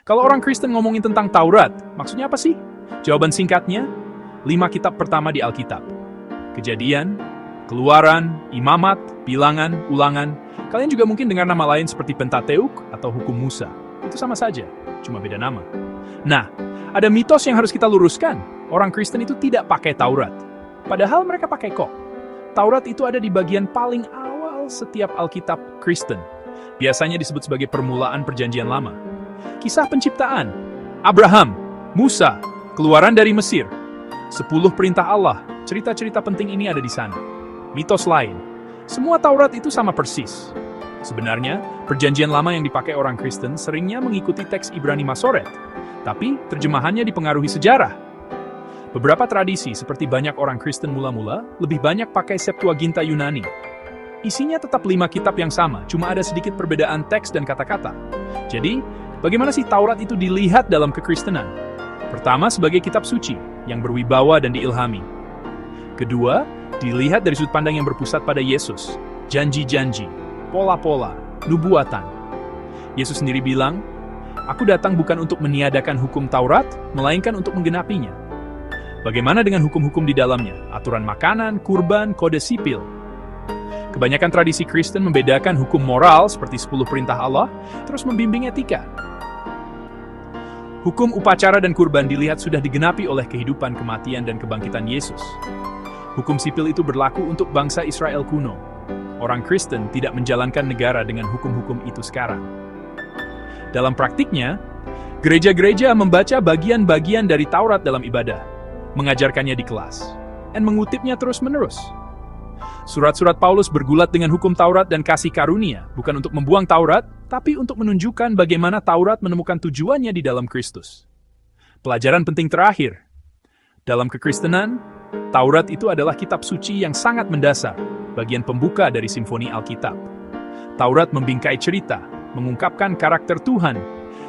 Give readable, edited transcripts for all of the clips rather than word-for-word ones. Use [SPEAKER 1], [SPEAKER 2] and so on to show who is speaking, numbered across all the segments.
[SPEAKER 1] Kalau orang Kristen ngomongin tentang Taurat, maksudnya apa sih? Jawaban singkatnya, 5 kitab pertama di Alkitab. Kejadian, Keluaran, Imamat, Bilangan, Ulangan. Kalian juga mungkin dengar nama lain seperti Pentateuk atau Hukum Musa. Itu sama saja, cuma beda nama. Nah, ada mitos yang harus kita luruskan. Orang Kristen itu tidak pakai Taurat. Padahal mereka pakai kok. Taurat itu ada di bagian paling awal setiap Alkitab Kristen. Biasanya disebut sebagai permulaan Perjanjian Lama. Kisah penciptaan, Abraham, Musa, keluaran dari Mesir, 10 perintah Allah, cerita-cerita penting ini ada di sana. Mitos lain, semua Taurat itu sama persis. Sebenarnya, Perjanjian Lama yang dipakai orang Kristen seringnya mengikuti teks Ibrani Masoret, tapi terjemahannya dipengaruhi sejarah. Beberapa tradisi, seperti banyak orang Kristen mula-mula, lebih banyak pakai Septuaginta Yunani. Isinya tetap 5 kitab yang sama, cuma ada sedikit perbedaan teks dan kata-kata. Jadi, bagaimana sih Taurat itu dilihat dalam kekristenan? Pertama, sebagai kitab suci, yang berwibawa dan diilhami. Kedua, dilihat dari sudut pandang yang berpusat pada Yesus, janji-janji, pola-pola, nubuatan. Yesus sendiri bilang, "Aku datang bukan untuk meniadakan hukum Taurat, melainkan untuk menggenapinya." Bagaimana dengan hukum-hukum di dalamnya? Aturan makanan, kurban, kode sipil. Kebanyakan tradisi Kristen membedakan hukum moral seperti 10 perintah Allah, terus membimbing etika. Hukum upacara dan kurban dilihat sudah digenapi oleh kehidupan, kematian, dan kebangkitan Yesus. Hukum sipil itu berlaku untuk bangsa Israel kuno. Orang Kristen tidak menjalankan negara dengan hukum-hukum itu sekarang. Dalam praktiknya, gereja-gereja membaca bagian-bagian dari Taurat dalam ibadah, mengajarkannya di kelas, dan mengutipnya terus-menerus. Surat-surat Paulus bergulat dengan hukum Taurat dan kasih karunia, bukan untuk membuang Taurat, tapi untuk menunjukkan bagaimana Taurat menemukan tujuannya di dalam Kristus. Pelajaran penting terakhir. Dalam kekristenan, Taurat itu adalah kitab suci yang sangat mendasar, bagian pembuka dari simfoni Alkitab. Taurat membingkai cerita, mengungkapkan karakter Tuhan,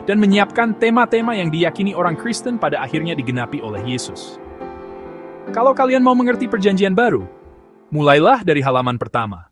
[SPEAKER 1] dan menyiapkan tema-tema yang diyakini orang Kristen pada akhirnya digenapi oleh Yesus. Kalau kalian mau mengerti Perjanjian Baru, mulailah dari halaman pertama.